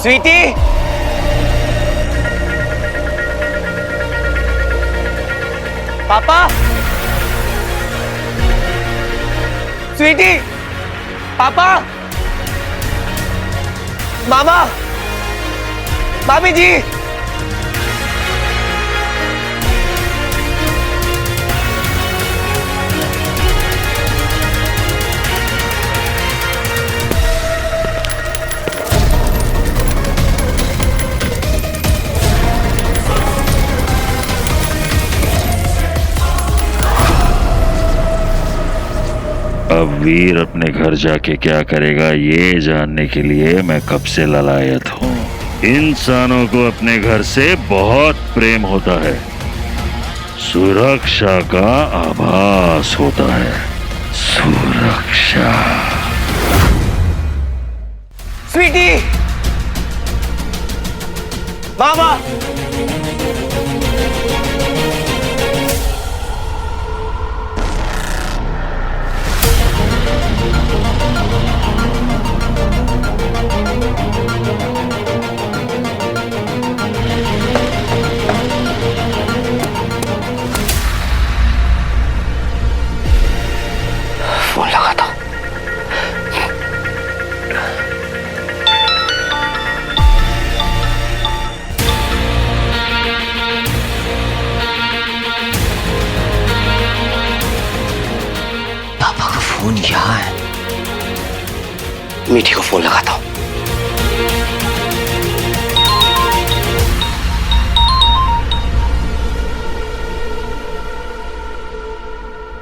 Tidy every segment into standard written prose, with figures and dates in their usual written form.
स्वीटी, पापा, स्वीटी, पापा, मामा, मामी जी। अब वीर अपने घर जाके क्या करेगा ये जानने के लिए मैं कब से ललायत हूँ। इंसानों को अपने घर से बहुत प्रेम होता है, सुरक्षा का आभास होता है। सुरक्षा। स्वीटी, मामा, फोन लगा था। पापा का फोन यहाँ है। मीठी को फोन लगाता हूँ।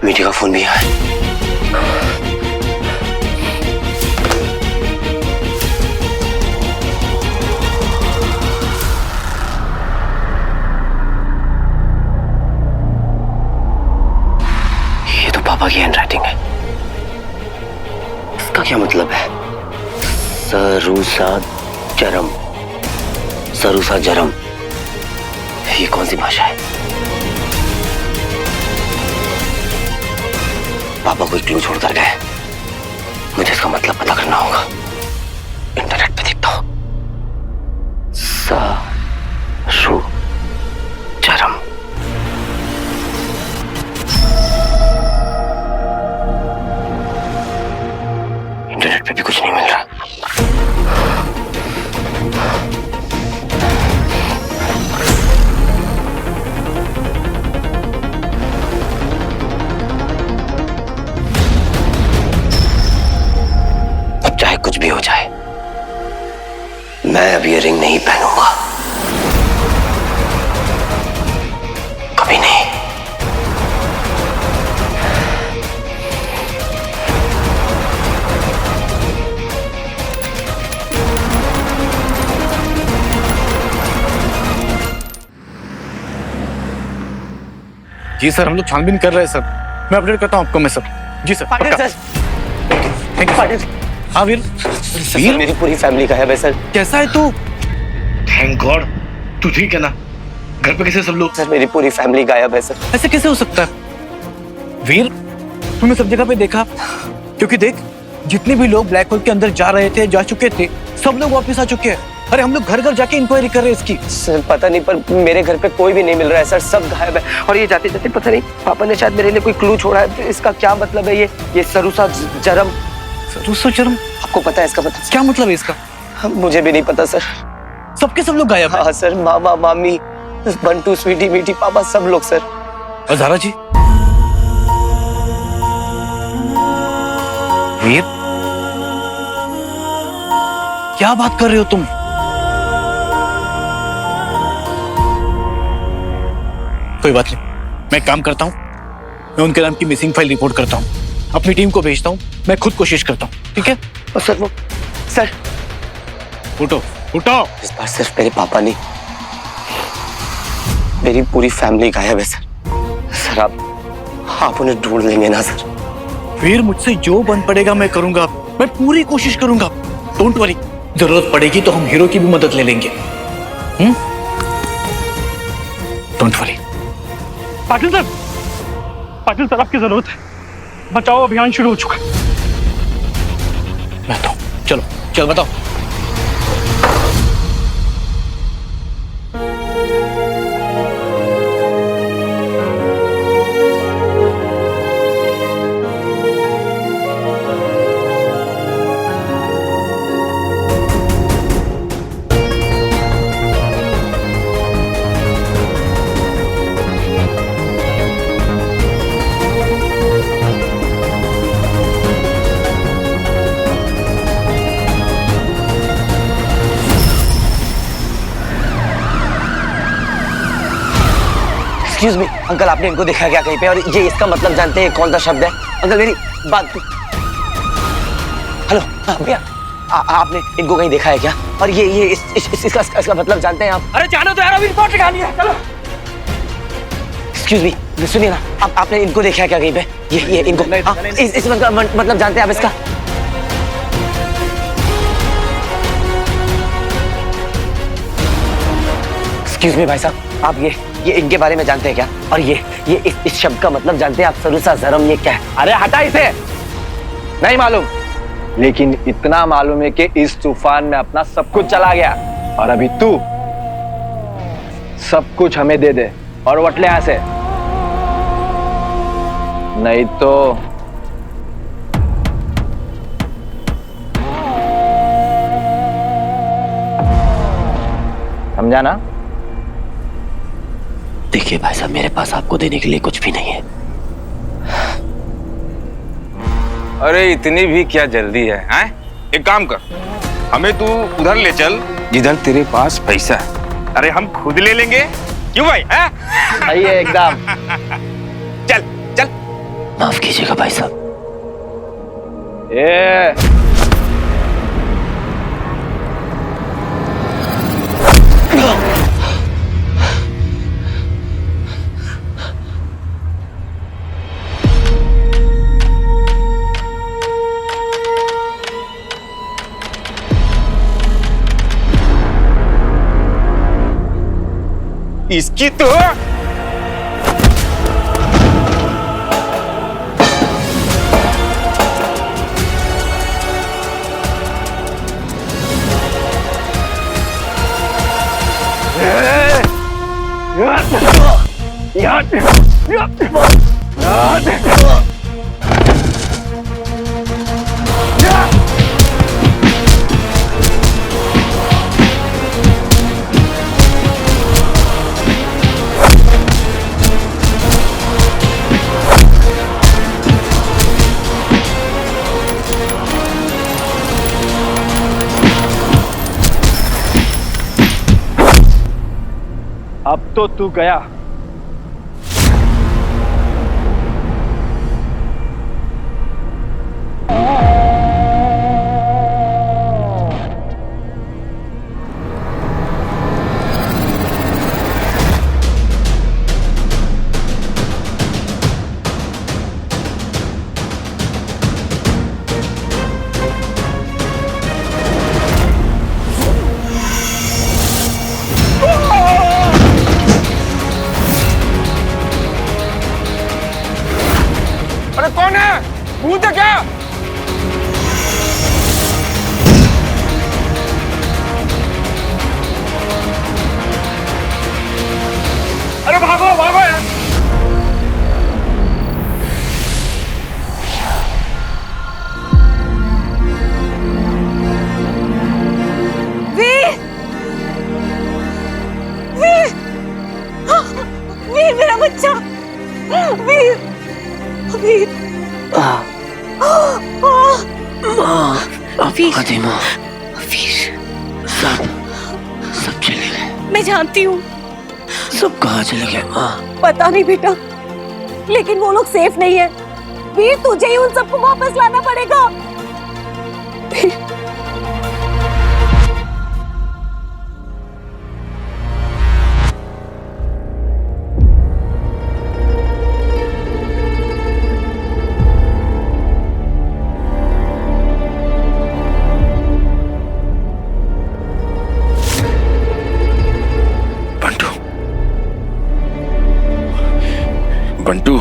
मीठी का फोन भी यहाँ है। ये तो पापा की हैंडराइटिंग है। इसका क्या मतलब है? सरूसा जरम, सरूसा जरम, ये कौन सी भाषा है? पापा कोई क्लू छोड़ कर गए। मुझे इसका मतलब पता करना होगा। इंटरनेट पे देखता हूँ। सरू जरम। इंटरनेट पे भी कुछ नहीं मिल रहा। अब चाहे कुछ भी हो जाए, मैं अब ये रिंग नहीं पहनूंगा। कभी नहीं। जी सर, हम लोग छानबीन कर रहे हैं सर। मैं अपडेट करता हूँ आपको। मैं सर। जी सर। पाटिल पक्का। सर, थैंक यू पाटिल हाँ वीर। सर, मेरी पूरी फैमिली गायब है सर। कैसा है तू? थैंक गॉड तू ठीक है ना? घर पे कैसे सब लोग? सर मेरी पूरी फैमिली गायब है सर। ऐसे कैसे हो सकता है वीर? तूने सब जगह पे देखा? क्योंकि देख, जितने भी लोग ब्लैक होल के अंदर जा रहे थे, जा चुके थे, सब लोग वापस आ चुके हैं। अरे हम लोग घर घर जाके इंक्वायरी कर रहे हैं इसकी। सर पता नहीं, पर मेरे घर पे कोई भी नहीं मिल रहा है सर। सब गायब है। और ये जाते जाते पता नहीं पापा ने शायद मेरे लिए कोई क्लू छोड़ा है। तो इसका क्या मतलब है? ये सरूसा जरम। सरूसा जरम? आपको पता है इसका मतलब? क्या मतलब है इसका? मुझे भी नहीं पता सर। सबके सब लोग गायब हैं। हाँ सर, मामा, मामी, बंटू, स्वीटी, मीठी, पापा, सब लोग सर। और ज़ारा जी? वीर, क्या बात कर रहे हो तुम? कोई बात नहीं, मैं एक काम करता हूँ। मैं उनके नाम की मिसिंग फाइल रिपोर्ट करता हूँ, अपनी टीम को भेजता हूँ। मैं खुद कोशिश करता हूँ, ठीक है? और सर वो सर, उठो उठो। इस बार सिर्फ मेरे पापा नहीं, मेरी पूरी फैमिली गायब है सर। सर आप उन्हें ढूंढ लेंगे ना सर? वीर, मुझसे जो बन पड़ेगा मैं करूंगा। मैं पूरी कोशिश करूंगा। डोंट वरी, जरूरत पड़ेगी तो हम हीरो की भी मदद ले लेंगे। Don't worry. Patil sir, Patil sir, आपकी जरूरत है। बचाओ अभियान शुरू हो चुका है। मैं तो चलो चल बताओ। एक्सक्यूज मी अंकल, आपने इनको देखा क्या कहीं पे? और ये इसका मतलब जानते हैं कौन सा शब्द है? अंकल मेरी बात। हेलो भैया, आपने इनको कहीं देखा है क्या? और ये इसका मतलब जानते हैं आप? अरे जानो तो यार, अभी रिपोर्ट लिखानी है, चलो। एक्सक्यूज मी, सुनिए ना, आपने इनको देखा है क्या कहीं पे? ये इनको इस मतलब जानते हैं आप इसका? एक्सक्यूज मी भाई साहब, आप ये इनके बारे में जानते हैं क्या? और ये इस शब्द का मतलब जानते हैं आप? सरुसा जरम, ये क्या है? अरे हटा इसे, नहीं मालूम। लेकिन इतना मालूम है कि इस तूफान में अपना सब कुछ चला गया, और अभी तू सब कुछ हमें दे दे और वटले यहां से, नहीं तो समझा ना? देखिए भाई साहब, मेरे पास आपको देने के लिए कुछ भी नहीं है। अरे इतनी भी क्या जल्दी है, हैं? एक काम कर, हमें तू उधर ले चल जिधर तेरे पास पैसा है। अरे हम खुद ले लेंगे, क्यों भाई? हैं? सही है एकदम। चल चल। माफ कीजिएगा भाई साहब। ए इसकी तो अब तो तू गया। अरे कौन है? भूत है क्या? अरे भागो भागो यार। वीर! वीर! वीर मेरा बच्चा! वीर! वीर! फातिमा, वीर! सब चले गए। मैं जानती हूँ, सब कहाँ चले गए माँ? पता नहीं बेटा, लेकिन वो लोग सेफ नहीं है। वीर, तुझे ही उन सबको वापस लाना पड़ेगा। वीर। बंटू,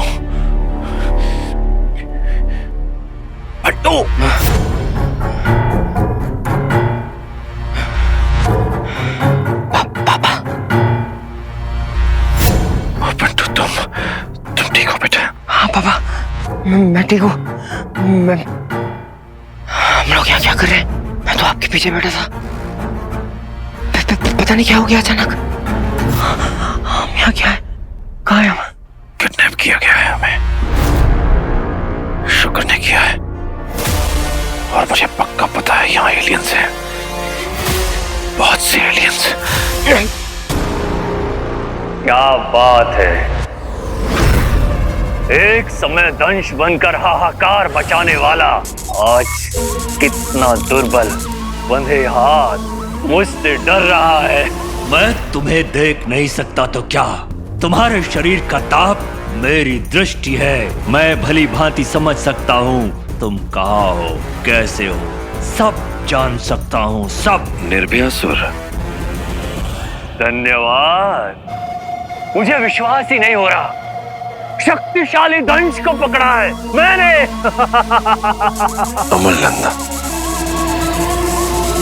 बंटू, पापा। बंटू तुम ठीक हो बेटा? हाँ पापा, मैं ठीक हूँ। हम लोग यहाँ क्या कर रहे हैं? मैं तो आपके पीछे बैठा था। पता नहीं क्या हो गया अचानक। हम यहाँ क्या है? कहाँ है हम? किडनैप किया गया है हमें। शुक्र ने किया है, और मुझे पक्का पता है यहाँ एलियंस हैं, बहुत से एलियंस। क्या बात है, एक समय दंश बनकर हाहाकार मचाने वाला आज कितना दुर्बल, बंधे हाथ मुझसे डर रहा है। मैं तुम्हें देख नहीं सकता तो क्या? तुम्हारे शरीर का ताप मेरी दृष्टि है। मैं भली भांति समझ सकता हूँ तुम कहाँ हो, कैसे हो, सब जान सकता हूँ, सब। निर्भयासुर, धन्यवाद। मुझे विश्वास ही नहीं हो रहा, शक्तिशाली दंश को पकड़ा है मैंने। अमलनंदा,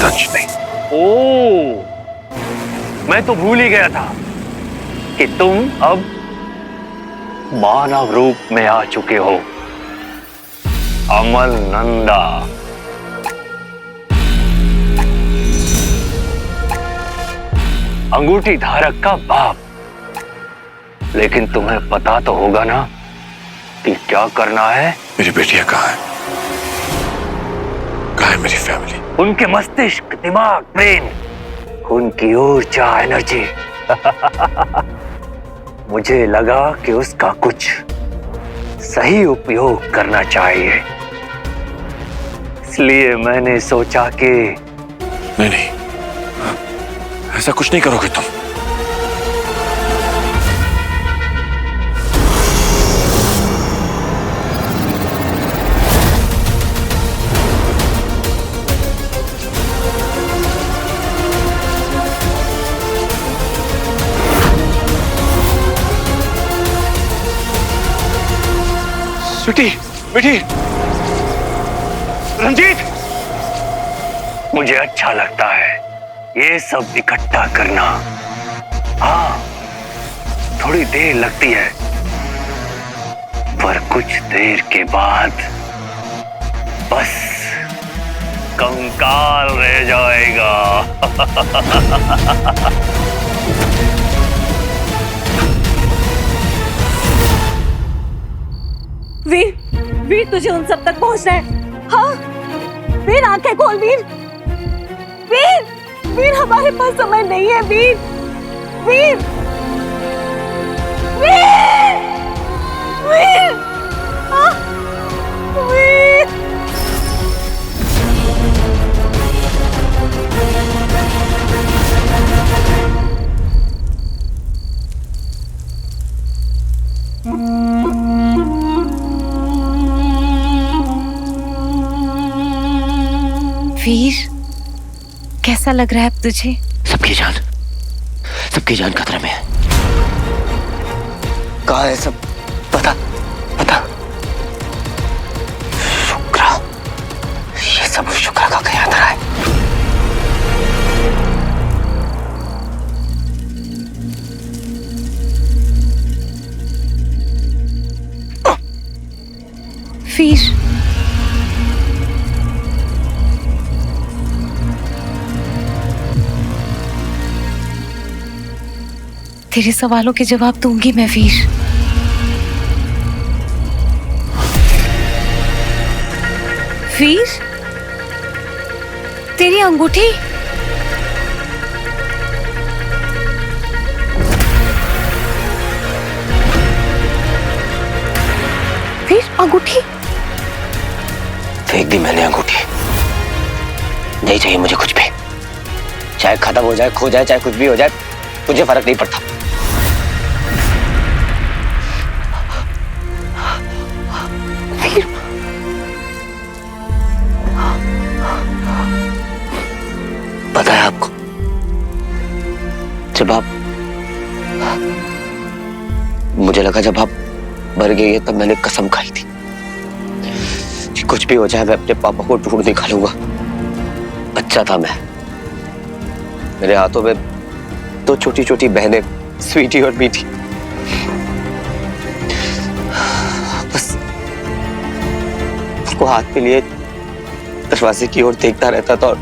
दंश नहीं। ओ, मैं तो भूल ही गया था कि तुम अब मानव रूप में आ चुके हो। अमलनंदा, अंगूठी धारक का बाप। लेकिन तुम्हें पता तो होगा ना कि क्या करना है? मेरी बेटियां कहाँ है? कहाँ है मेरी फैमिली? उनके मस्तिष्क, दिमाग, ब्रेन, उनकी ऊर्जा, एनर्जी। मुझे लगा कि उसका कुछ सही उपयोग करना चाहिए, इसलिए मैंने सोचा कि नहीं, ऐसा कुछ नहीं करोगे तुम। स्वीटी, बेटी, रंजीत, मुझे अच्छा लगता है ये सब इकट्ठा करना। हाँ, थोड़ी देर लगती है, पर कुछ देर के बाद बस कंकाल रह जाएगा। वीर, वीर तुझे उन सब तक पहुंचना है। हाँ वीर, आंखें खोल वीर। वीर, वीर हमारे पास समय नहीं है वीर। वीर, वीर, वीर, हाँ, वीर। वीर, कैसा लग रहा है अब तुझे? सबकी जान खतरे में है। कहाँ है सब? पता पता। शुक्रा, ये सब शुक्रा का क्या अंदर है? वीर, तेरे सवालों के जवाब दूंगी मैं वीर। वीर, तेरी अंगूठी। वीर, अंगूठी फेंक दी मैंने अंगूठी। नहीं चाहिए मुझे कुछ भी, चाहे खत्म हो जाए, खो जाए, चाहे कुछ भी हो जाए, मुझे फर्क नहीं पड़ता। पता है आपको, जब आप, मुझे लगा जब आप मर गई है तब मैंने कसम खाई थी कि कुछ भी हो जाए मैं अपने पापा को ढूंढ निकालूंगा। अच्छा था मैं। मेरे हाथों में दो छोटी छोटी बहनें, स्वीटी और मीठी। बस उसको हाथ में लिए दरवाजे की ओर देखता रहता था और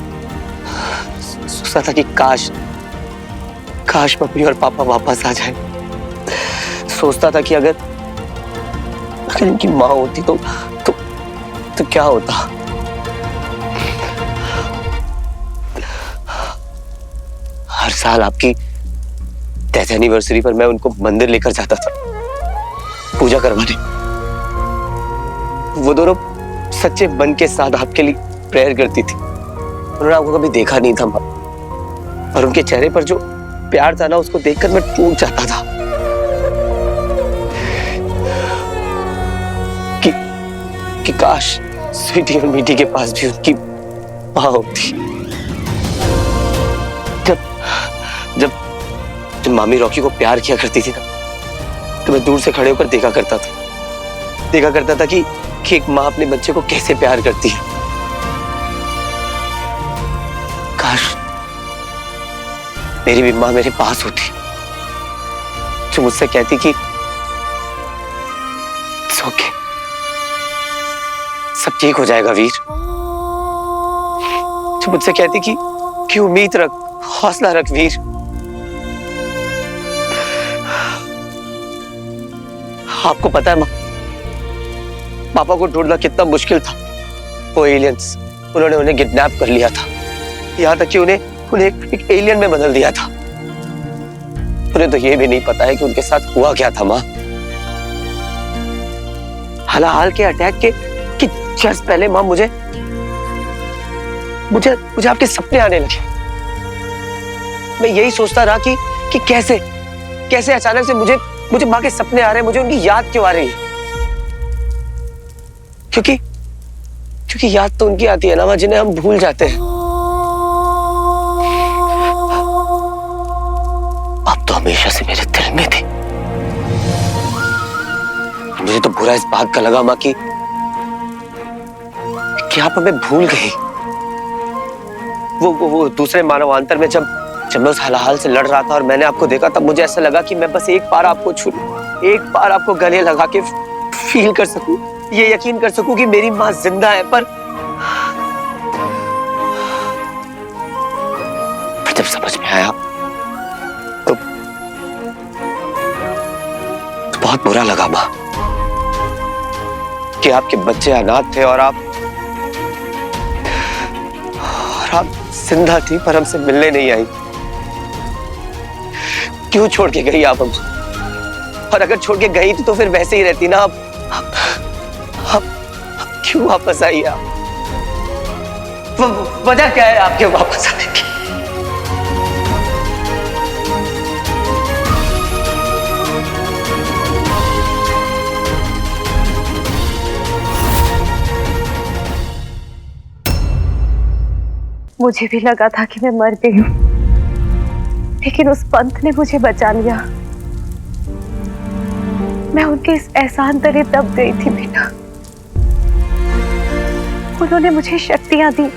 सोचता था कि काश मम्मी और पापा वापस आ जाए। सोचता था कि अगर इनकी माँ होती तो क्या होता। हर साल आपकी डेथ एनिवर्सरी पर मैं उनको मंदिर लेकर जाता था पूजा करवाने। वो दोनों सच्चे मन के साथ आपके लिए प्रेयर करती थी। उन्होंने आपको कभी देखा नहीं था माँ, और उनके चेहरे पर जो प्यार था ना, उसको देखकर मैं टूट जाता था कि काश स्वीटी और मीठी के पास भी उनकी माँ होती। जब जब मामी रॉकी को प्यार किया करती थी ना, तो मैं दूर से खड़े होकर देखा करता था कि एक माँ अपने बच्चे को कैसे प्यार करती है। काश मेरी भी माँ मेरे पास होती, जो मुझसे कहती कि It's okay, सब ठीक हो जाएगा वीर। जो मुझसे कहती कि उम्मीद रख, हौसला रख वीर। आपको पता है माँ, पापा को ढूंढना कितना मुश्किल था। वो एलियंस, उन्होंने उन्हें किडनैप कर लिया था, यहाँ तक कि उन्हें एक एलियन में बदल दिया था। उन्हें तो ये भी नहीं पता है कि उनके साथ हुआ क्या था माँ। हाल के अटैक के जस्ट पहले माँ मुझे आपके सपने आने लगे। मैं यही सोचता रहा कि कैसे अचानक से मुझे माँ के सपने आ रहे हैं, मुझे उनकी याद क्यों आ रही है। क्योंकि याद तो उनकी आती है ना माँ, जिन्हें हम भूल जाते हैं। अब तो हमेशा से मेरे दिल में थी। मुझे तो बुरा इस बात का लगा माँ कि आप हमें भूल गई। वो दूसरे मानवांतर में जब मैं उस हाल से लड़ रहा था और मैंने आपको देखा, तब मुझे ऐसा लगा कि मैं बस एक बार आपको छू लूं, एक बार आपको गले लगा के फील कर सकूं, ये यकीन कर सकूं कि मेरी माँ जिंदा है। पर जब समझ में आया तो बहुत बुरा लगा माँ कि आपके बच्चे अनाथ थे और आप जिंदा थी, पर हमसे मिलने नहीं आई। क्यों छोड़ के गई आप हमसे? और अगर छोड़ के गई थी तो फिर वैसे ही रहती ना। अब क्यों वापस आई आप? वजह क्या है आपके वापस आने की? मुझे भी लगा था कि मैं मर गई हूं, लेकिन उस पंथ ने मुझे बचा लिया। मैं उनके इस एहसान तले दब गई थी बेटा। उन्होंने मुझे शक्तियां दी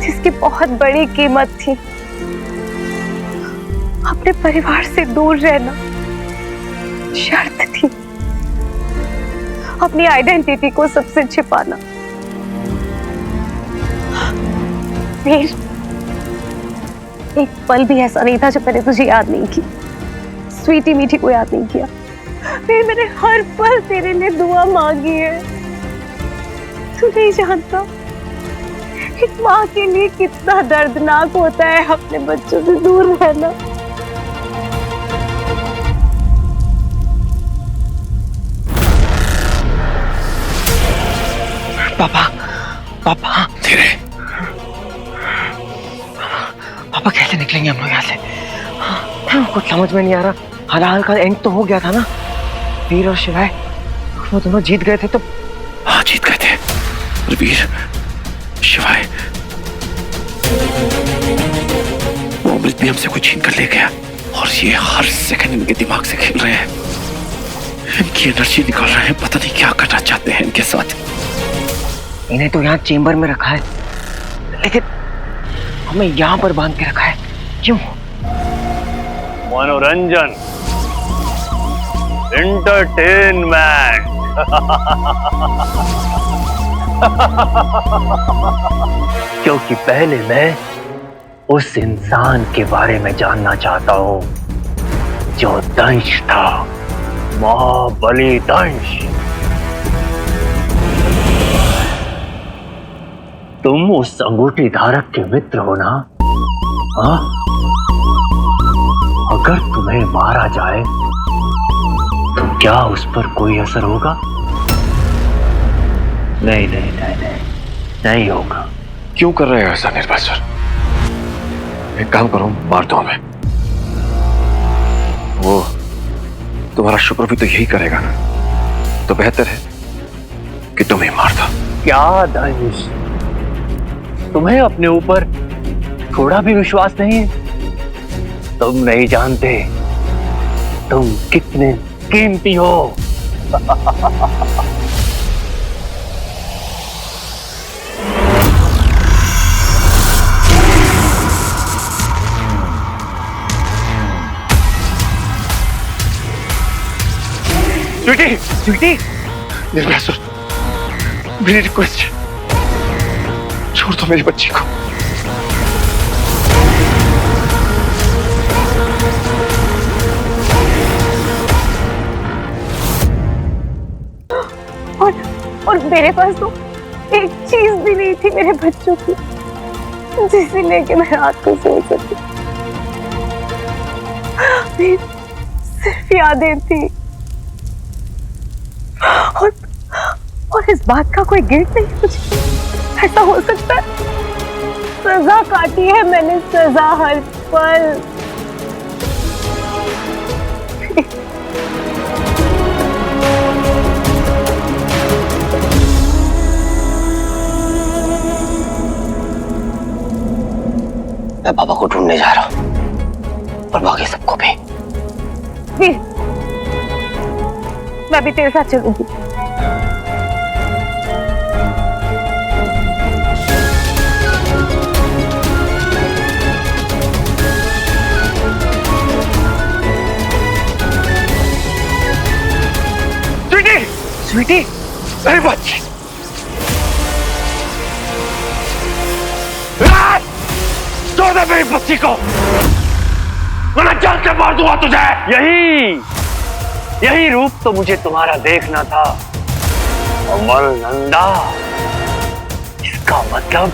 जिसकी बहुत बड़ी कीमत थी। अपने परिवार से दूर रहना शर्त थी, अपनी आइडेंटिटी को सबसे छिपाना। वीर, एक पल भी ऐसा नहीं था जो मैंने तुझे याद नहीं की, स्वीटी मीठी को याद नहीं किया। फिर मैंने हर पल तेरे लिए दुआ मांगी है। तू नहीं जानता एक माँ के लिए कितना दर्दनाक होता है अपने बच्चों से दूर रहना। पापा धीरे। पापा कैसे निकलेंगे हम लोग यहाँ से? कुछ समझ में नहीं आ रहा। हाल का एंड तो हो गया था ना। वीर और शिवाय वो दोनों जीत गए थे। तो हाँ, जीत गए थे। और वीर, शिवाय, वो अमृत भी हमसे कुछ छीन कर ले गया, और ये हर सेकंड इनके दिमाग से खेल रहे हैं। इनकी एनर्जी निकाल रहे हैं। पता नहीं क्या करना चाहते हैं इनके साथ। इन्हें तो यहाँ चेंबर में रखा है, लेकिन हमें यहाँ पर बांध के रखा है। क्यों? मनोरंजन, एंटरटेनमेंट। क्योंकि पहले मैं उस इंसान के बारे में जानना चाहता हूं जो दंश था, महाबली दंश। तुम उस अंगूठी धारक के मित्र हो ना? हाँ? अगर तुम्हें मारा जाए तो क्या उस पर कोई असर होगा? नहीं नहीं नहीं नहीं, नहीं होगा। क्यों कर रहे हो ऐसा निर्वासुर? एक काम करो, मार दो हमें। वो तुम्हारा शुक्र भी तो यही करेगा ना, तो बेहतर है कि तुम ही मार दो। क्या दानिश, तुम्हें अपने ऊपर थोड़ा भी विश्वास नहीं है? तुम नहीं जानते तुम कितने कीमती हो। स्वीटी, स्वीटी, निर्वासुर, मेरी रिक्वेस्ट है, छोड़ दो मेरी बच्ची को। और मेरे पास तो एक चीज भी नहीं थी मेरे बच्चों की, जिसे लेके मैं रात को सो सकती। सिर्फ यादें थी, और इस बात का कोई गिल्ट नहीं मुझे। ऐसा हो सकता है? सजा काटी है मैंने, सजा हर पल। मैं बाबा को ढूंढने जा रहा हूँ और बाकी सबको भी। वीर, मैं भी तेरे साथ चलूंगी। स्वीटी, स्वीटी, अरे बच्ची, छोड़ दे मेरी बच्ची को, वरना जान के मार दूंगा तुझे। यही रूप तो मुझे तुम्हारा देखना था, अमल नंदा। इसका मतलब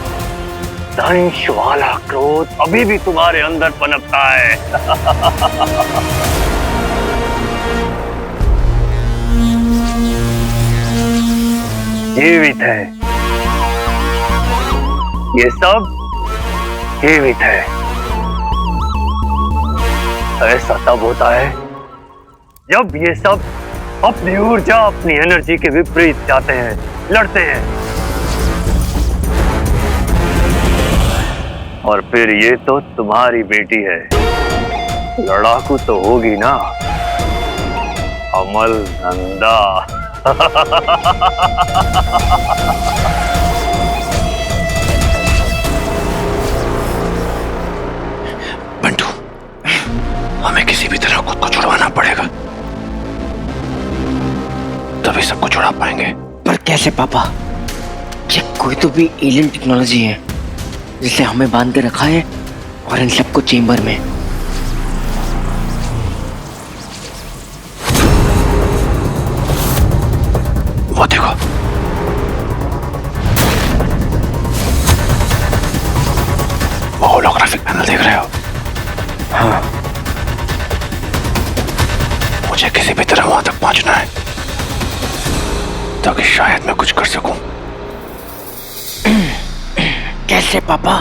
दंश वाला क्रोध अभी भी तुम्हारे अंदर पनपता है। जीवित है, ये सब जीवित है। ऐसा तब होता है जब ये सब अपनी ऊर्जा, अपनी एनर्जी के विपरीत जाते हैं, लड़ते हैं। और फिर ये तो तुम्हारी बेटी है, लड़ाकू तो होगी ना, अमल नंदा। बंटू, हमें किसी भी तरह खुद को छुड़वाना पड़ेगा, तभी सबको छुड़ा पाएंगे। पर कैसे पापा? ये कोई तो भी एलियन टेक्नोलॉजी है जिसे हमें बांध के रखा है और इन सबको चेंबर में। वो देखो, वो होलोग्राफिक पैनल देख रहे हो? हाँ। मुझे किसी भी तरह वहां तक पहुंचना है ताकि शायद मैं कुछ कर सकूं। कैसे पापा?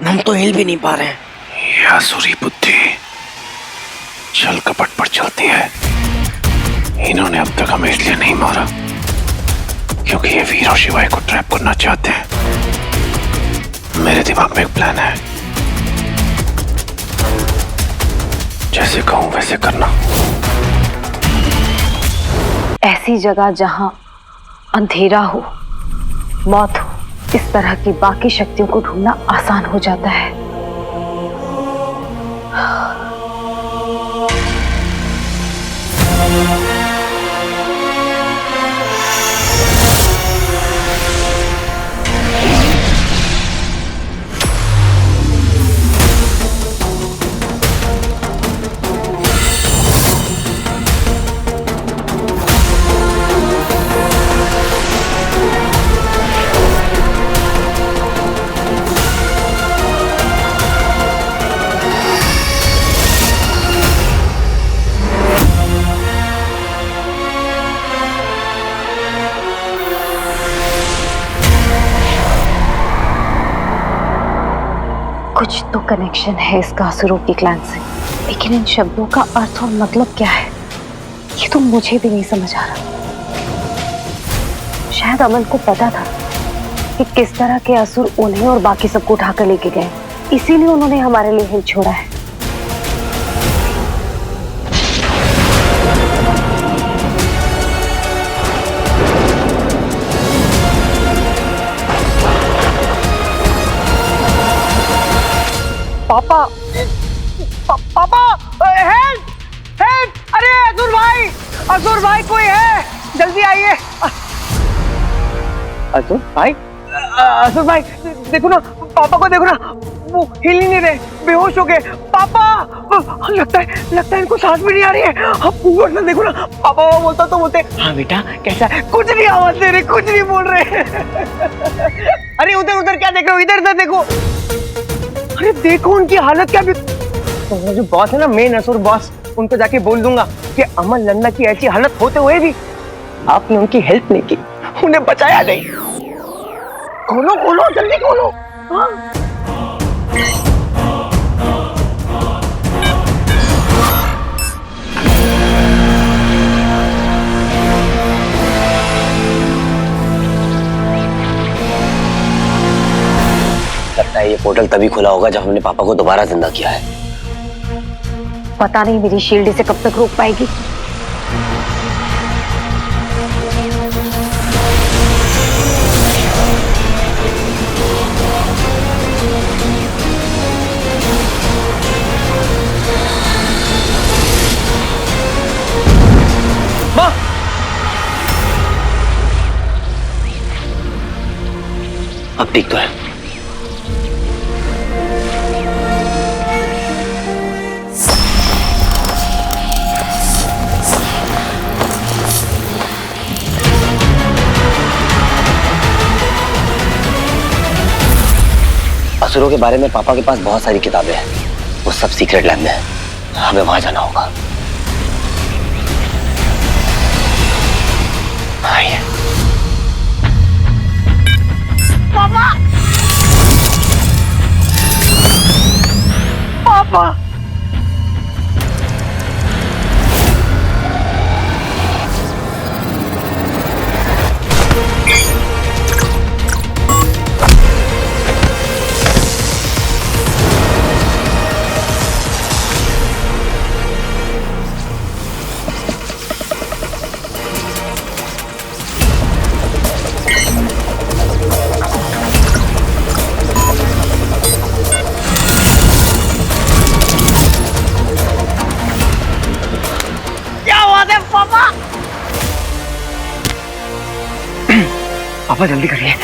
हम तो हिल भी नहीं पा रहे हैं। यह आसुरी बुद्धि छल कपट पर चलती है। इन्होंने अब तक हमें इसलिए नहीं मारा क्योंकि ये वीर और शिवाय को ट्रैप करना चाहते हैं। मेरे दिमाग में एक प्लान है, जैसे कहूं वैसे करना। ऐसी जगह जहां अंधेरा हो, मौत हो, इस तरह की बाकी शक्तियों को ढूंढना आसान हो जाता है। तो कनेक्शन है इसका असुरों की क्लैन से, लेकिन इन शब्दों का अर्थ और मतलब क्या है ये तो मुझे भी नहीं समझ आ रहा। शायद अमन को पता था कि किस तरह के असुर उन्हें और बाकी सबको उठाकर लेके गए, इसीलिए उन्होंने हमारे लिए हिंट छोड़ा है। पापा पापा हेल्प हेल्प! अरे असुर भाई कोई है, जल्दी आइए। असुर भाई देखो ना, पापा को देखो ना, वो हिल ही नहीं रहे, बेहोश हो गए। पापा लगता है इनको सांस भी नहीं आ रही है। अब ऊपर से देखो ना, पापा बोलता तो बोलते हाँ बेटा कैसा है, कुछ नहीं आवाज दे रहे, कुछ नहीं बोल रहे। अरे उधर क्या देख रहे हो, इधर देखो। अरे देखो उनकी हालत क्या। तो जो बॉस है ना, मेन असुर बॉस, उनको जाके बोल दूंगा कि अमन नंदा की ऐसी हालत होते हुए भी आपने उनकी हेल्प नहीं की, उन्हें बचाया नहीं। खोलो जल्दी खोलो। हाँ। लगता है ये पोर्टल तभी खुला होगा जब हमने पापा को दोबारा जिंदा किया है। पता नहीं मेरी शील्ड इसे कब तक रोक पाएगी। माँ! अब ठीक तो है। असुरों के बारे में पापा के पास बहुत सारी किताबें हैं, वो सब सीक्रेट लैब में है, हमें वहां जाना होगा। आइए। पापा! पापा! पापा जल्दी करिए।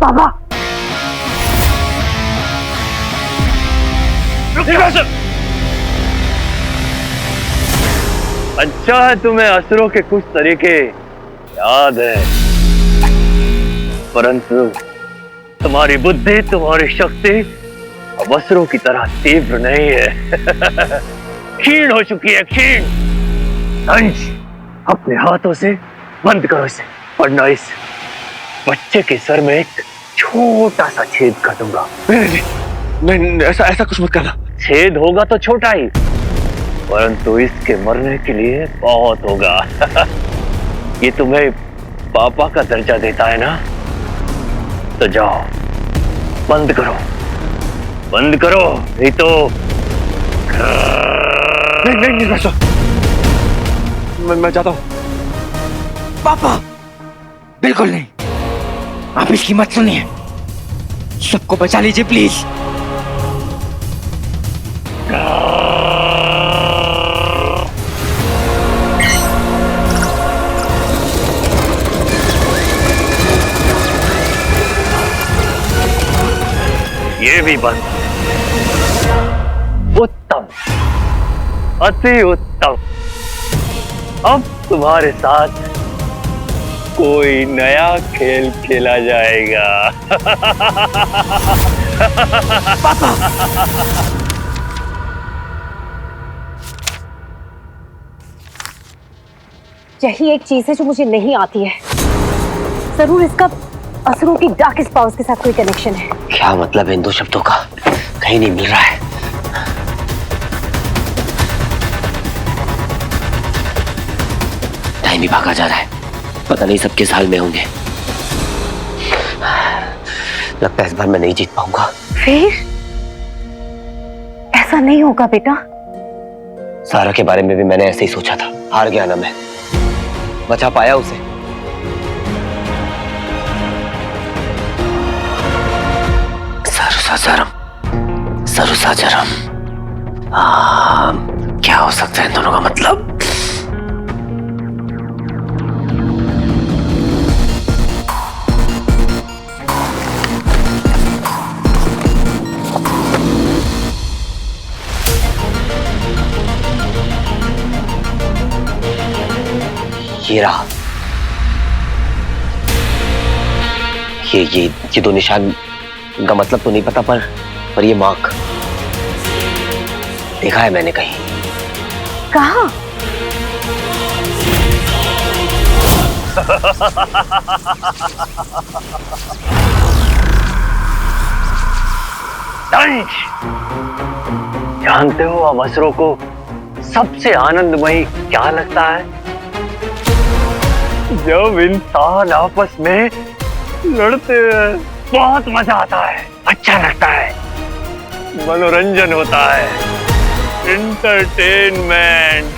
पापा अच्छा है तुम्हें असुरों के कुछ तरीके याद है, परंतु तुम्हारी बुद्धि, तुम्हारी शक्ति अब असुरों की तरह तीव्र नहीं है। क्षीण हो चुकी है, क्षीण। अंश, अपने हाथों से बंद करो इसे, वरना इस बच्चे के सर में एक छोटा सा छेद कर दूंगा। नहीं, ऐसा कुछ मत करना। छेद होगा तो छोटा ही, परंतु इसके मरने के लिए बहुत होगा। ये तुम्हें पापा का दर्जा देता है ना, तो जाओ बंद करो, नहीं तो नहीं वैसा मैं जाता हूँ। पापा बिल्कुल नहीं, आप इसकी मत सुनिए, सबको बचा लीजिए प्लीज। ये भी बंद। उत्तम, अति उत्तम। अब तुम्हारे साथ कोई नया खेल खेला जाएगा। यही एक चीज है जो मुझे नहीं आती है। जरूर इसका असुरों की डार्केस्ट पावर्स के साथ कोई कनेक्शन है। क्या मतलब है इन दो शब्दों का? कहीं नहीं मिल रहा है। टाइम ही भागा जा रहा है, पता नहीं सब किस हाल में होंगे। लगता है इस बार मैं नहीं जीत पाऊंगा। फिर ऐसा नहीं होगा बेटा। सारा के बारे में भी मैंने ऐसे ही सोचा था। हार गया ना मैं, बचा पाया उसे। सरुसाजरम। क्या हो सकता है इन दोनों का मतलब? ये रहा। ये दो निशान, इनका मतलब तो नहीं पता, पर ये मार्क देखा है मैंने कहीं। कहाँ? दंश, जानते हो अब असुरों को सबसे आनंदमयी क्या लगता है? जब इंसान आपस में लड़ते हैं बहुत मजा आता है, अच्छा लगता है, मनोरंजन होता है, एंटरटेनमेंट।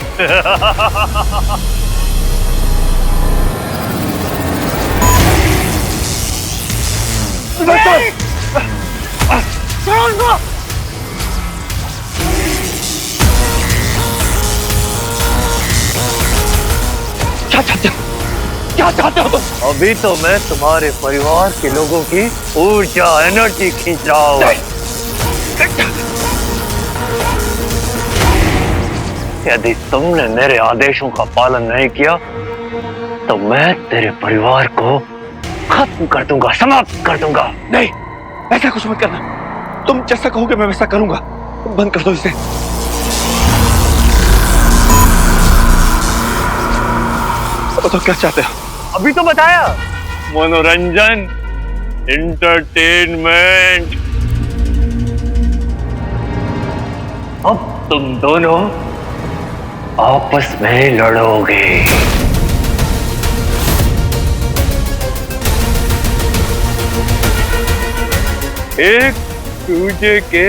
क्या चाहते हो तुम? अभी तो मैं तुम्हारे परिवार के लोगों की ऊर्जा, एनर्जी खींच रहा हूँ। यदि तुमने मेरे आदेशों का पालन नहीं किया तो मैं तेरे परिवार को खत्म कर दूंगा, समाप्त कर दूंगा। नहीं, ऐसा कुछ मत करना। तुम जैसा कहोगे मैं वैसा करूंगा। बंद कर दो इसे। तो क्या चाहते हो? अभी तो बताया, मनोरंजन, एंटरटेनमेंट। अब तुम दोनों आपस में लड़ोगे। एक दूसरे के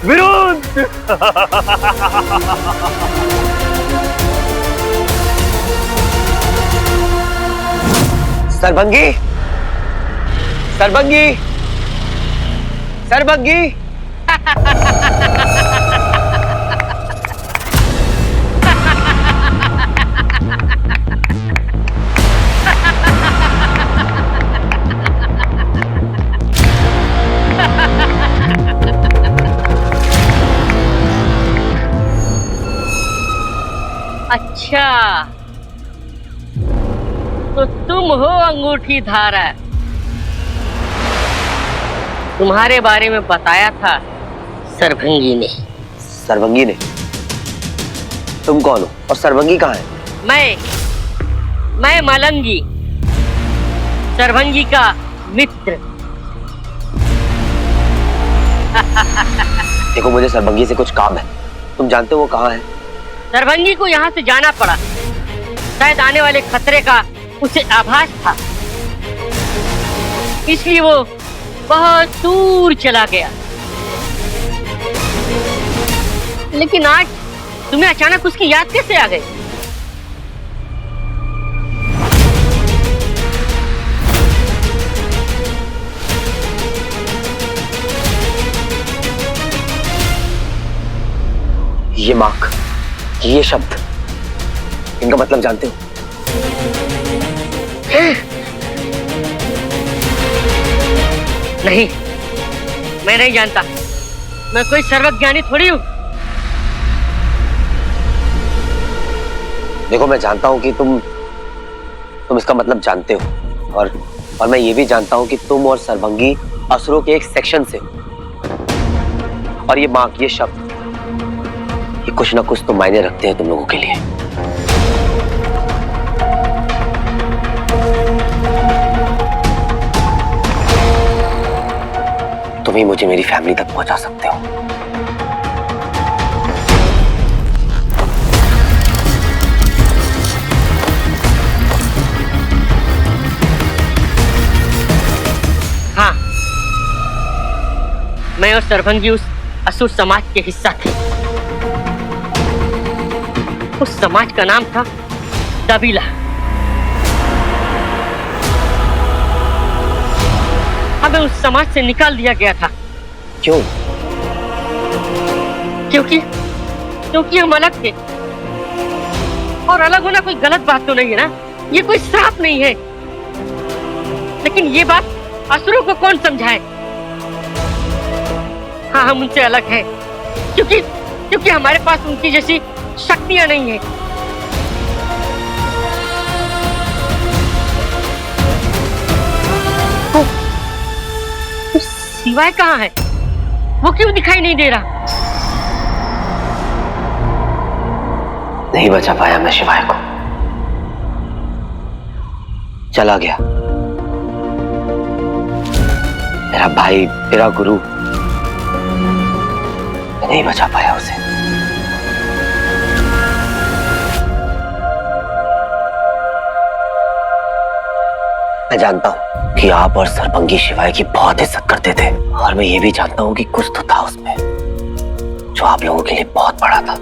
विरुद्ध। सरभंगी, सरभंगी, सरभंगी। अच्छा, तो तुम हो अंगूठी धारा। तुम्हारे बारे में बताया था सरभंगी ने। सरभंगी ने? तुम कौन हो और सरभंगी कहाँ है? मैं मलंगी, सरभंगी का मित्र। देखो, मुझे सरभंगी से कुछ काम है। तुम जानते हो वो कहाँ है? सरभंगी को यहाँ से जाना पड़ा। शायद आने वाले खतरे का उसे आभास था, इसलिए वो बहुत दूर चला गया। लेकिन आज तुम्हें अचानक उसकी याद कैसे आ गई? ये मार्क, ये शब्द, इनका मतलब जानते हो? नहीं, मैं नहीं जानता, मैं कोई सर्वज्ञानी थोड़ी हूँ। देखो, मैं जानता हूँ कि तुम इसका मतलब जानते हो, और मैं ये भी जानता हूँ कि तुम और सर्वंगी असुरों के एक सेक्शन से, और ये मार्क, ये शब्द, ये कुछ ना कुछ तो मायने रखते हैं तुम लोगों के लिए। तुम ही मुझे मेरी फैमिली तक पहुंचा सकते हो। हाँ, मैं और सर्वंगी उस असुर समाज के हिस्सा थे। उस समाज का नाम था दबीला। हमें उस समाज से निकाल दिया गया था। क्यों? क्योंकि हम अलग थे। और अलग होना कोई गलत बात तो नहीं है ना, ये कोई श्राप नहीं है। लेकिन ये बात असुरों को कौन समझाए? हाँ, हम उनसे अलग हैं, क्योंकि हमारे पास उनकी जैसी शक्तियां नहीं है। तो शिवाय कहाँ है? वो क्यों दिखाई नहीं दे रहा? नहीं बचा पाया मैं शिवाय को, चला गया। मेरा भाई, मेरा गुरु, मैं नहीं बचा पाया उसे। मैं जानता हूं कि आप और सर्वंगी शिवाय की बहुत इज्जत करते थे, और मैं ये भी जानता हूं कि कुछ तो था उसमें जो आप लोगों के लिए बहुत बड़ा था।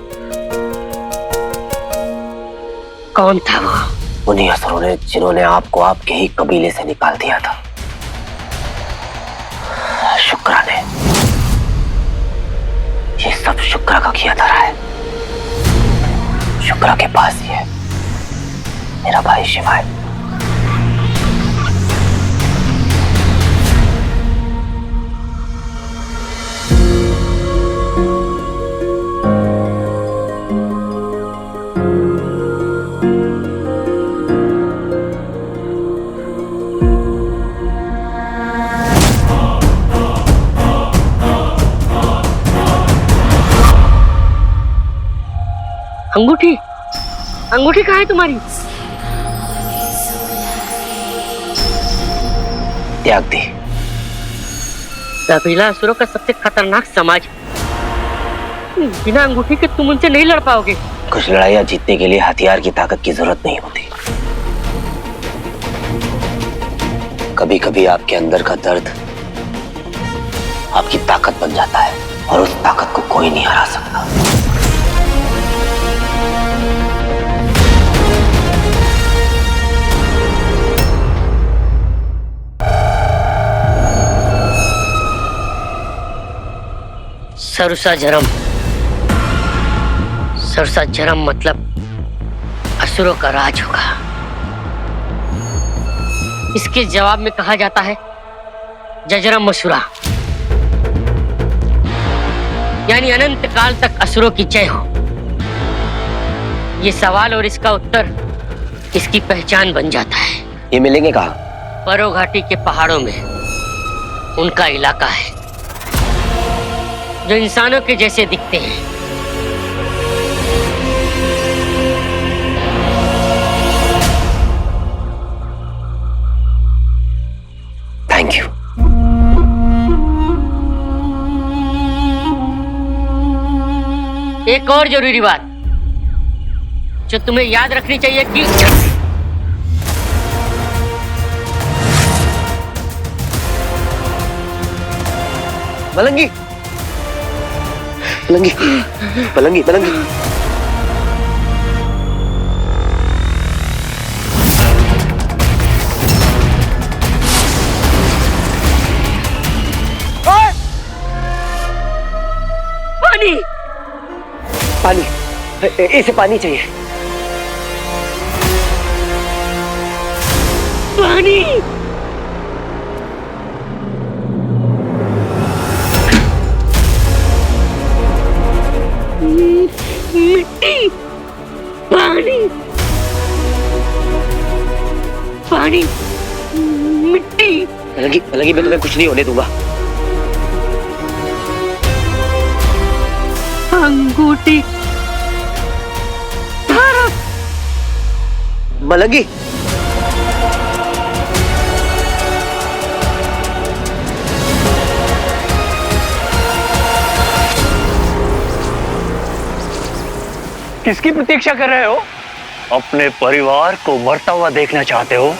कौन था वो? उन्हीं असुरों ने जिन्होंने आपको आपके ही कबीले से निकाल दिया था। शुक्रा ने। ये सब शुक्रा का किया धरा है। शुक्रा के पास ही है मेरा भाई शिवाय। अंगूठी कहाँ है तुम्हारी? त्याग दी। दबीला असुरों का सबसे खतरनाक समाज। बिना अंगूठी के तुम उनसे नहीं लड़ पाओगे। कुछ लड़ाइयां जीतने के लिए हथियार की ताकत की जरूरत नहीं होती। कभी कभी आपके अंदर का दर्द आपकी ताकत बन जाता है, और उस ताकत को कोई नहीं हरा सकता। सरुसा जरम मतलब असुरों का राज होगा। इसके जवाब में कहा जाता है जजरम मसुरा, यानी अनंत काल तक असुरों की जय हो। ये सवाल और इसका उत्तर इसकी पहचान बन जाता है। ये मिलेंगे कहाँ? परो घाटी के पहाड़ों में उनका इलाका है, जो इंसानों के जैसे दिखते हैं। Thank you. एक और जरूरी बात जो तुम्हें याद रखनी चाहिए कि मलंगी मलंगी मलंगी मलंगी पानी पानी, इसे पानी चाहिए। पानी। मलंगी, मैं तुम्हें कुछ नहीं होने दूंगा। अंगूठी मलंगी, किसकी प्रतीक्षा कर रहे हो? अपने परिवार को मरता हुआ देखना चाहते हो?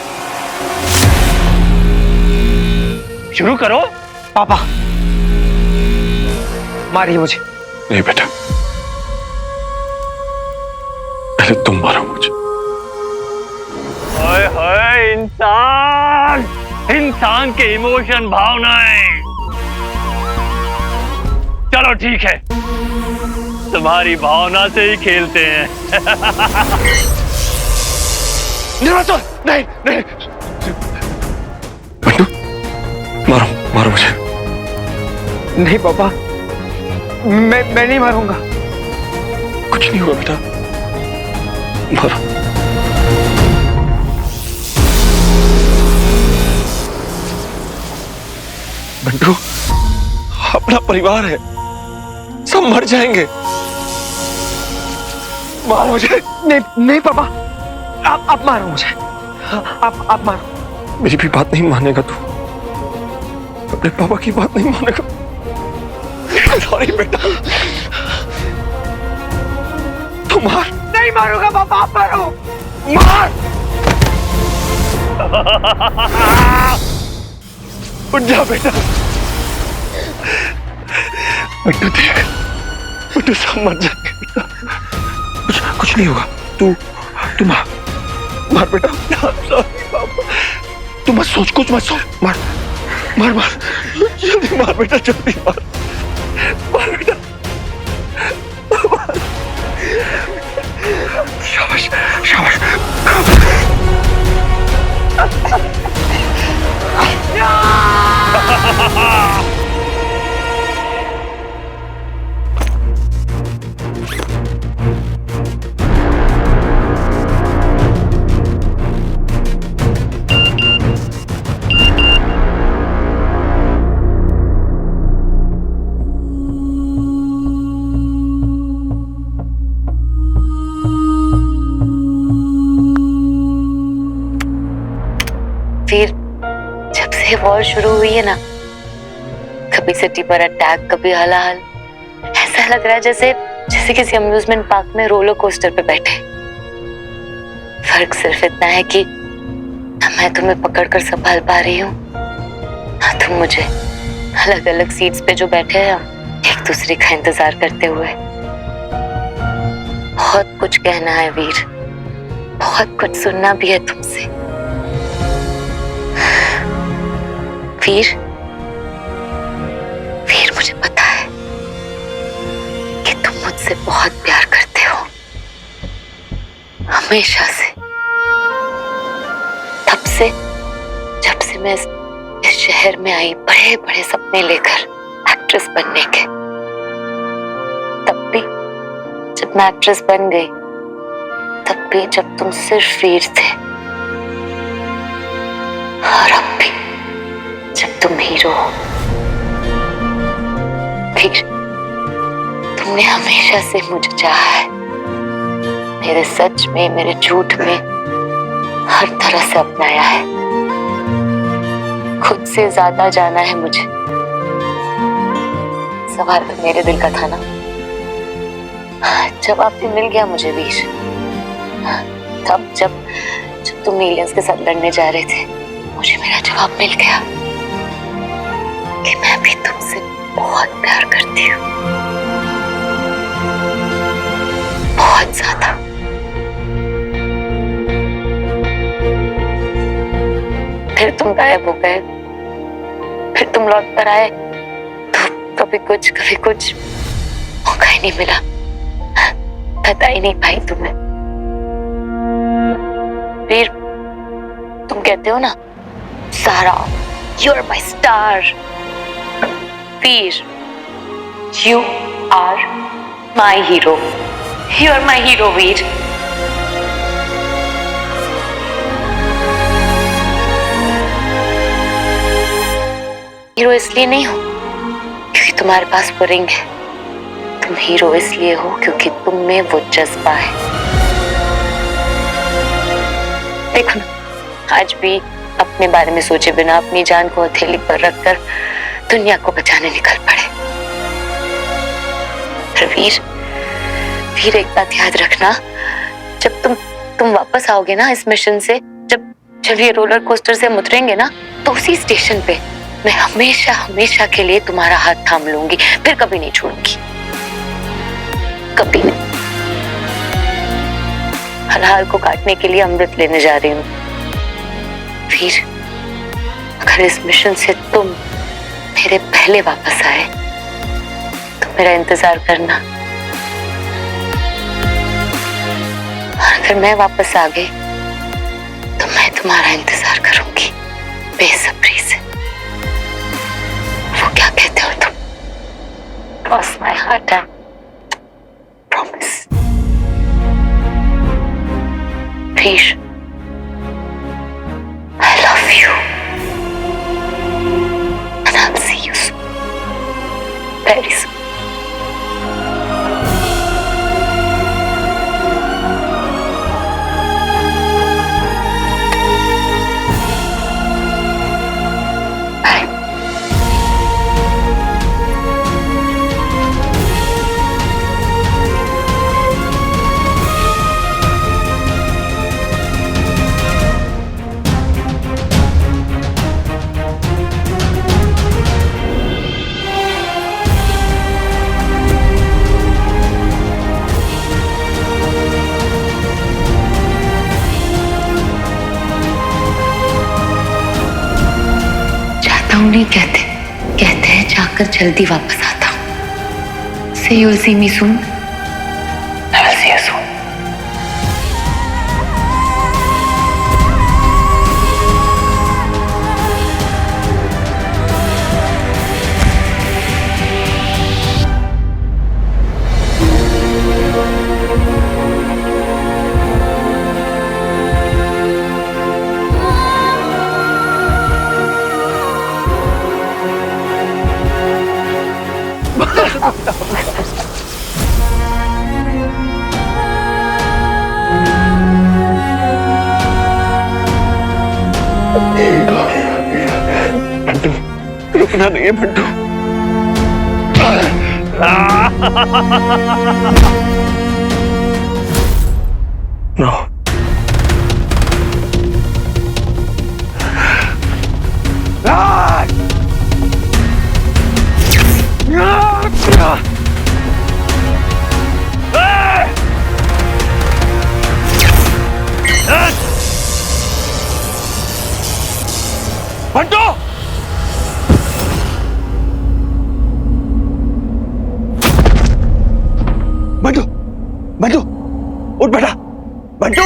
शुरू करो। पापा मारिए मुझे। नहीं बेटा, पहले तुम मारो मुझे। हाय हाय, इंसान, इंसान के इमोशन, भावनाएं। चलो ठीक है, तुम्हारी भावना से ही खेलते हैं। नहीं नहीं, बंटू मारो मारो मुझे। नहीं पापा, मैं नहीं मारूंगा। कुछ नहीं हुआ बेटा, मारो। बंटू, अपना परिवार है, सब मर जाएंगे। मारो मुझे। नहीं नहीं पापा, आप मारो मुझे। आप मारो। मेरी भी बात नहीं मानेगा तू, अपने पापा की बात नहीं मानेगा। सॉरी बेटा, तू मार। नहीं मारूंगा पापा, आप मारो। मार। उठ जा बेटा। बंटू देख, बंटू सब मर जाएंगे बेटा। कुछ नहीं होगा। तू मार बेटा। सॉरी पापा, तू मत सोच, कुछ मत सोच। मार मार मार, जल्दी मार बेटा, जल्दी मार। मार बेटा, मार। शाबाश शाबाश। फिर जब से वॉर शुरू हुई है ना, कभी सिटी पर अटैक, कभी हलाहल, ऐसा लग रहा है जैसे किसी अम्यूजमेंट पार्क में रोलर कोस्टर पे बैठे। फर्क सिर्फ इतना है कि ना मैं तुम्हें पकड़कर संभाल पा रही हूँ, ना तुम मुझे। अलग अलग सीट्स पे जो बैठे हैं हम, एक दूसरे का इंतजार करते हुए। बहुत कुछ कहना है वीर, बहुत कुछ सुनना भी है तुमसे। वीर, मुझे पता है कि तुम मुझसे बहुत प्यार करते हो, हमेशा से। जब से मैं इस शहर में आई, बड़े बड़े सपने लेकर एक्ट्रेस बनने के। तब भी जब मैं एक्ट्रेस बन गई, तब भी जब तुम सिर्फ वीर थे, और अब भी जब तुम हीरो हो। वीर, तुमने हमेशा से मुझे चाहा है, मेरे सच में, मेरे झूठ में, हर तरह से अपनाया है। खुद से ज्यादा जाना है मुझे। सवाल तो मेरे दिल का था ना, जवाब भी मिल गया मुझे वीर। तब जब तुम एलियंस के साथ लड़ने जा रहे थे, मुझे मेरा जवाब मिल गया कि मैं भी तुमसे बहुत प्यार करती हूँ, बहुत ज्यादा। फिर तुम गायब हो गए, फिर तुम लौट कर आए, तो कभी कुछ मौका ही नहीं मिला, बता ही नहीं पाई तुम्हें। फिर तुम कहते हो ना, Sara, you are my star. Veer, you are my hero, you are my hero Veer. Hero इसलिए नहीं हो क्योंकि तुम्हारे पास वो रिंग है, तुम हीरो इसलिए हो क्योंकि तुम में वो जज्बा है। देखो ना, आज भी अपने बारे में सोचे बिना अपनी जान को हथेली पर रखकर दुनिया को बचाने निकल पड़े। वीर, वीर एक बात याद रखना, जब तुम वापस आओगे ना इस मिशन से, जब ये रोलर कोस्टर से उतरेंगे ना, तो उसी स्टेशन पे मैं हमेशा हमेशा के लिए तुम्हारा हाथ थाम लूंगी, फिर कभी नहीं छोड़ूंगी, कभी नहीं। हलाल को काटने के लिए अमृत लेने जा रही हूँ। वीर, अगर इस मिशन से तुम मेरे पहले वापस आए तो मेरा इंतजार करना, अगर मैं वापस आ गई तो मैं तुम्हारा इंतजार करूंगी बेसब्री से। वो क्या कहते हो तुम? Cross my heart and promise. Please, I love you and I'll see you soon, very soon. नहीं कहते हैं जाकर जल्दी वापस आता हूं। Say you'll see me soon. I will see you soon. रुकना नहीं है बंटू। नो, बंटू! बंटू, बंटू, उठ बेटा, बंटू!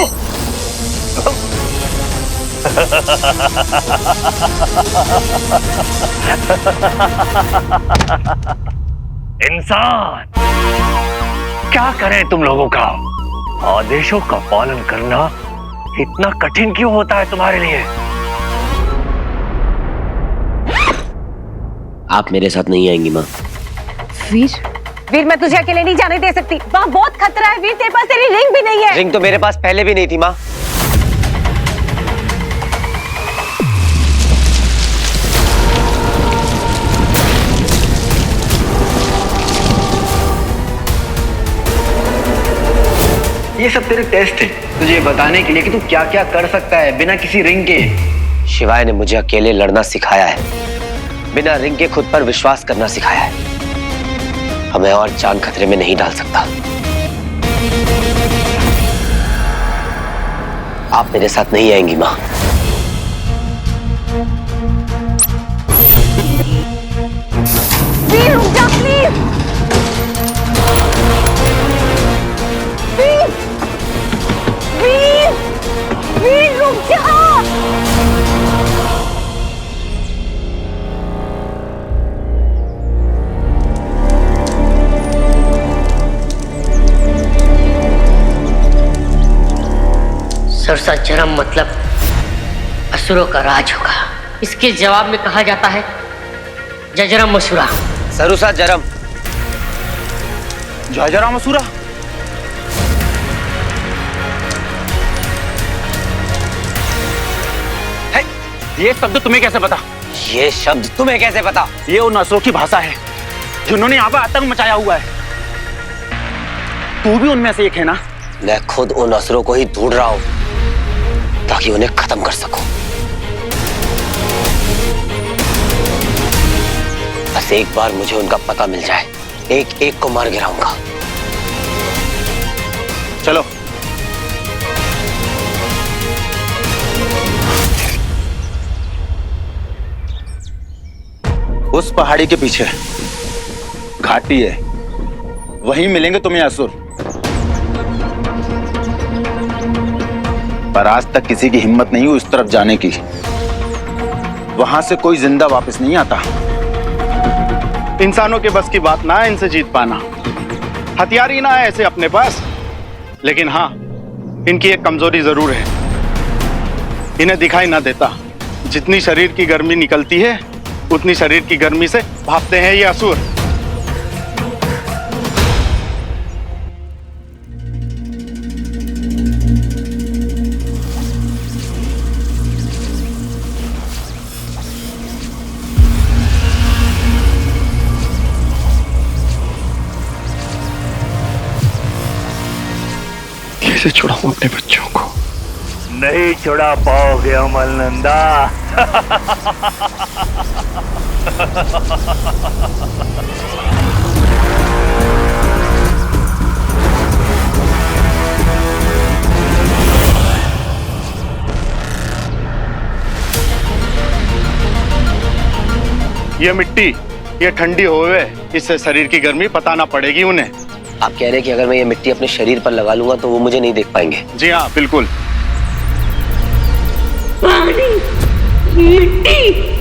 इंसान, क्या करें तुम लोगों का? आदेशों का पालन करना इतना कठिन क्यों होता है तुम्हारे लिए? आप मेरे साथ नहीं आएंगी माँ। वीर, वीर मैं तुझे अकेले नहीं जाने दे सकती, वहाँ बहुत खतरा है वीर, तेरे पास तेरी रिंग भी नहीं है। रिंग तो मेरे पास पहले भी नहीं थी माँ। ये सब तेरे टेस्ट है तुझे बताने के लिए कि तू क्या क्या कर सकता है बिना किसी रिंग के। शिवाय ने मुझे अकेले लड़ना सिखाया है, बिना रिंग के खुद पर विश्वास करना सिखाया है। हमें और जान खतरे में नहीं डाल सकता। आप मेरे साथ नहीं आएंगी माँ। वीर रुक जा प्लीज। वीर, वीर, वीर रुक जा। सरसा जन्म मतलब असुरों का राज होगा। इसके जवाब में कहा जाता है जजरम मसूरा। सरुसा जरम। जयजरा मसूरा। ये शब्द तुम्हें कैसे पता? ये शब्द तुम्हें कैसे पता? ये उन असुरों की भाषा है जिन्होंने यहाँ पर आतंक मचाया हुआ है। तू भी उनमें से एक है ना? मैं खुद उन असुरों को ही ढूंढ रहा हूं ताकि उन्हें खत्म कर सकूं। बस एक बार मुझे उनका पता मिल जाए, एक एक को मार गिराऊंगा। चलो। उस पहाड़ी के पीछे घाटी है, वहीं मिलेंगे तुम्हें असुर। पर आज तक किसी की हिम्मत नहीं हुई उस तरफ जाने की। वहां से कोई जिंदा वापस नहीं आता। इंसानों के बस की बात ना है इनसे जीत पाना। हथियार ही ना है ऐसे अपने पास, लेकिन हाँ, इनकी एक कमजोरी जरूर है, इन्हें दिखाई ना देता। जितनी शरीर की गर्मी निकलती है उतनी शरीर की गर्मी से भागते हैं ये असुर। कैसे छुड़ाऊं अपने बच्चों को? नहीं छुड़ा पाओगे अमल नंदा। ये मिट्टी, ये ठंडी होवे, इससे शरीर की गर्मी पता ना पड़ेगी उन्हें। आप कह रहे हैं कि अगर मैं ये मिट्टी अपने शरीर पर लगा लूंगा तो वो मुझे नहीं देख पाएंगे? जी हाँ, बिल्कुल। पानी, मिट्टी।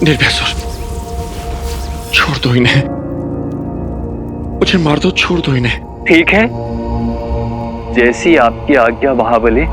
निर्भयसुर, छोड़ दो इन्हें, मुझे मार दो, छोड़ दो इन्हें। ठीक है, जैसी आपकी आज्ञा महाबली।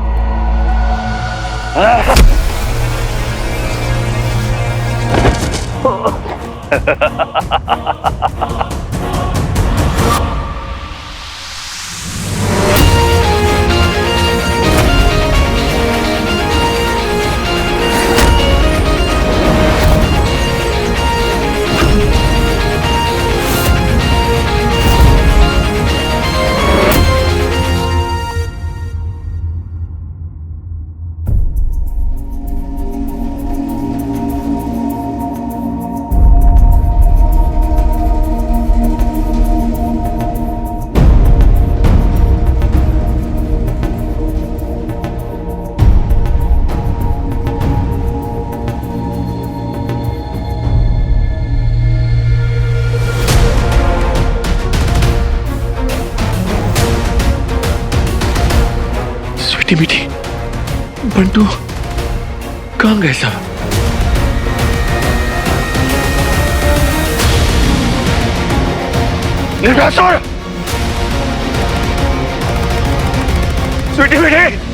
मीठी मीठी, बंटू कहाँ गए सब? निर्भयसुर! स्वीटी मीठी!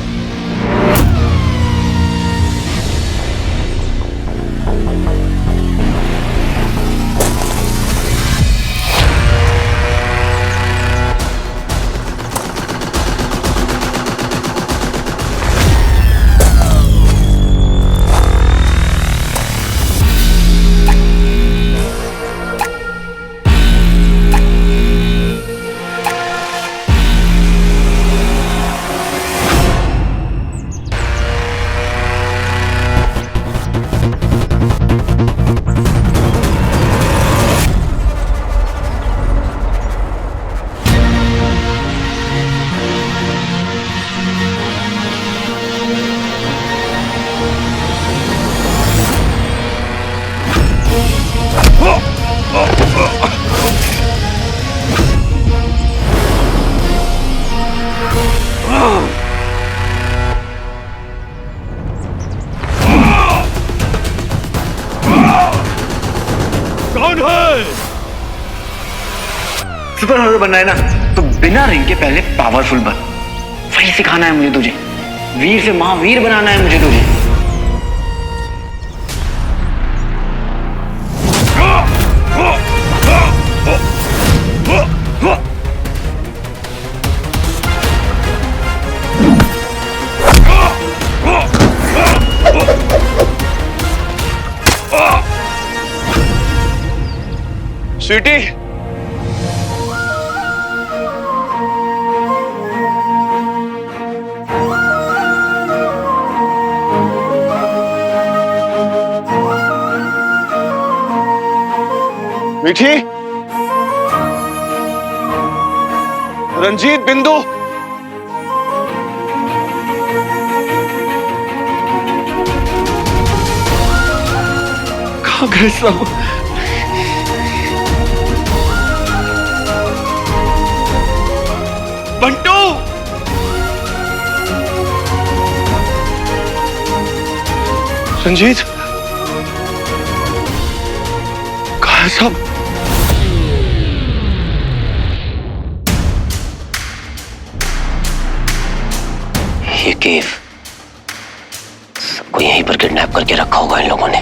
सुपर हीरो बनना है ना, तो बिना रिंग के पहले पावरफुल बन। वही सिखाना है मुझे तुझे। वीर से महावीर बनाना है मुझे तुझे। स्वीटी, मीठी, रंजीत, बिंदु, कहाँ गए सब? बंटू, रंजीत, कहाँ है सब? ये केव सबको यहीं पर किडनैप करके रखा होगा इन लोगों ने।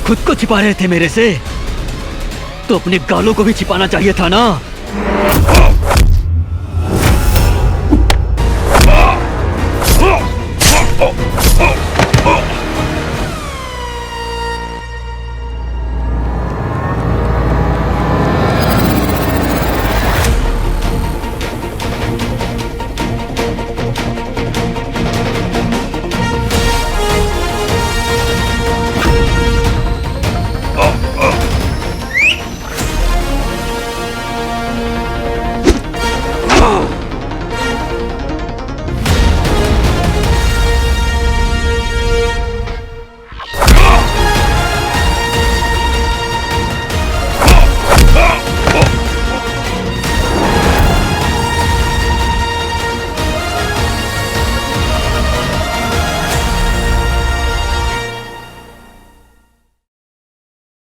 खुद को छिपा रहे थे मेरे से, तो अपने गालों को भी छिपाना चाहिए था ना।